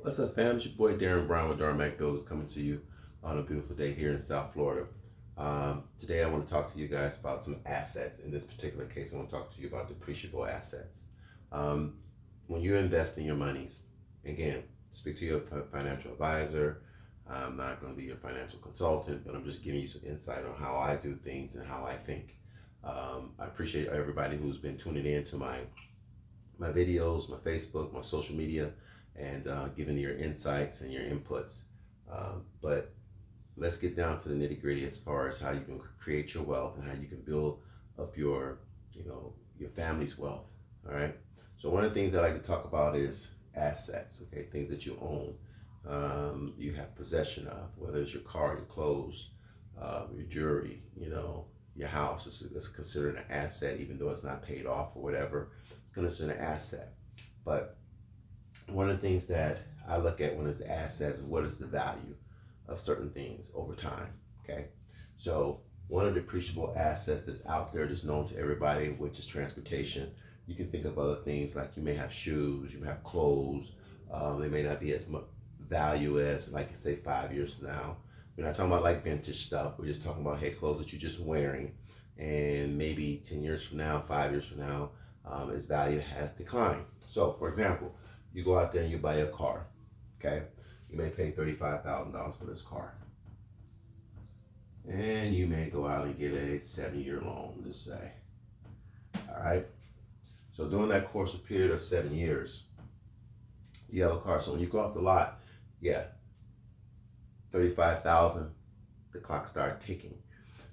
What's up, fam? It's your boy Darren Brown with Darmac Goes coming to you on a beautiful day here in South Florida. Today, I want to talk to you guys about some assets. In this particular case, I want to talk to you about depreciable assets. Um, when you invest in your monies, again, speak to your financial advisor. I'm not going to be your financial consultant, but I'm just giving you some insight on how I do things and how I think. I appreciate everybody who's been tuning in to my videos, my Facebook, my social media, and giving your insights and your inputs. But let's get down to the nitty gritty as far as how you can create your wealth and how you can build up your family's wealth. All right. So one of the things I like to talk about is assets. Okay, things that you own, you have possession of, whether it's your car, your clothes, your jewelry, your house. It's considered an asset, even though it's not paid off or whatever. It's considered an asset. But one of the things that I look at when it's assets is what is the value of certain things over time. Okay, so one of the depreciable assets that's out there that's known to everybody, which is transportation. You can think of other things like you may have shoes, you have clothes. They may not be as much value as, like, say, 5 years from now. We're not talking about like vintage stuff. We're just talking about, hey, clothes that you're just wearing, and maybe 10 years from now, 5 years from now, its value has declined. So, for example, you go out there and you buy a car. Okay, you may pay $35,000 for this car, and you may go out and get a 7-year loan, let's say. All right. So during that course of period of 7 years, you have a car. So when you go off the lot, yeah, 35,000, the clock started ticking.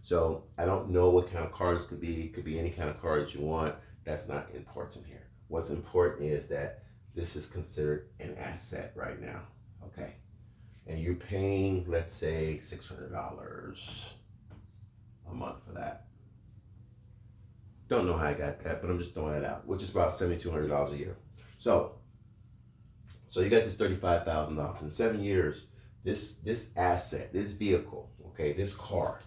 So I don't know what kind of car this could be. It could be any kind of car that you want. That's not important here. What's important is that this is considered an asset right now. Okay. And you're paying, let's say, $600 a month for that. Don't know how I got that, but I'm just throwing it out, which is about $7,200 a year. So you got this $35,000 in 7 years. This asset, this vehicle, okay, this car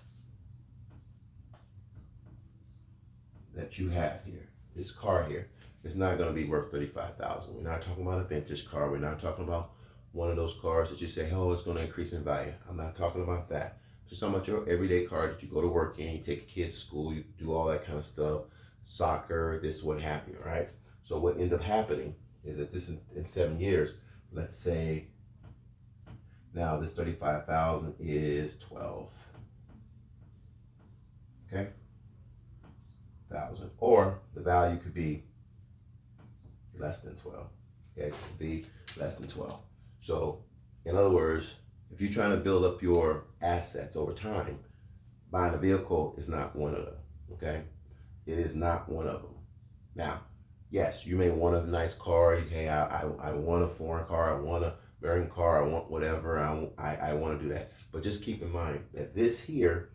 that you have here, this car here, is not going to be worth $35,000. We're not talking about a vintage car. We're not talking about one of those cars that you say, oh, it's going to increase in value. I'm not talking about that. Just talking about your everyday car that you go to work in, you take your kids to school, you do all that kind of stuff, soccer, this, what have you, right? So what ended up happening is that this in 7 years, let's say now this 35,000 is 12. Okay, thousand, or the value could be less than 12. Okay, it could be less than 12. So in other words, if you're trying to build up your assets over time, buying a vehicle is not one of them. Okay, it is not one of them. Now, yes, you may want a nice car. Hey, I want a foreign car. I want a American car. I want whatever. I want to do that. But just keep in mind that this vehicle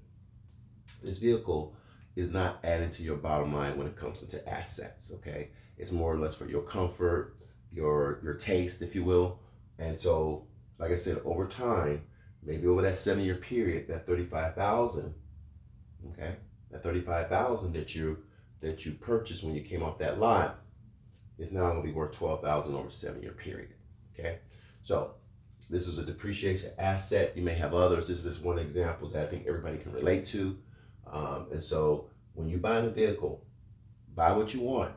is not adding to your bottom line when it comes into assets. Okay, it's more or less for your comfort, your taste, if you will. And so, like I said, over time, maybe over that 7-year period, that 35,000, okay, that 35,000 that you purchased when you came off that lot is now going to be worth 12,000 over a 7-year period. Okay, so this is a depreciation asset. You may have others. This is just one example that I think everybody can relate to. And so when you buy a vehicle, buy what you want,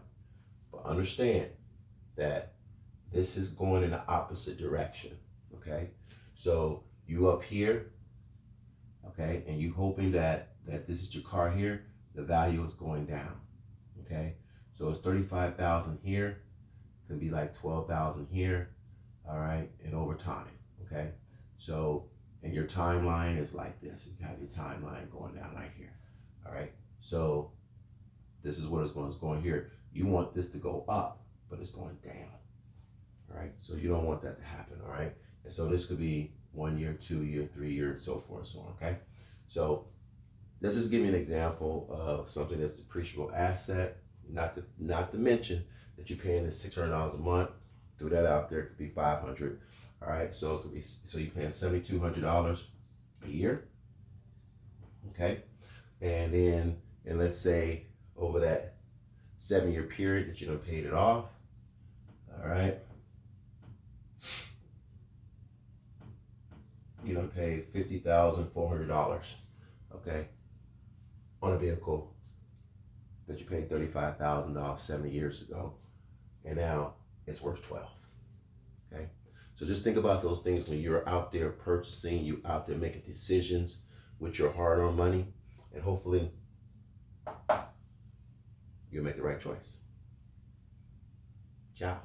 but understand that this is going in the opposite direction. Okay, so you up here, okay, and you hoping that this is your car here, the value is going down. Okay, so it's 35,000 here, can be like 12,000 here. All right, and over time. Okay, so and your timeline is like this. You have your timeline going down right here. All right, so this is what it's going here. You want this to go up, but it's going down. All right, so you don't want that to happen. All right, and so this could be 1 year, 2 year, 3 years, so forth, so on. Okay, so let's just give you an example of something that's depreciable asset. Not to mention that you're paying this $600 a month. Threw that out there. It could be 500. All right, so it could be, so you're paying $7,200 a year. Okay, and then, and let's say over that 7-year period that you done paid it off. All right, pay $50,400, okay, on a vehicle that you paid $35,000 70 years ago, and now it's worth 12. Okay, so just think about those things when you're out there purchasing, you out there making decisions with your hard-earned money, and hopefully you'll make the right choice. Ciao.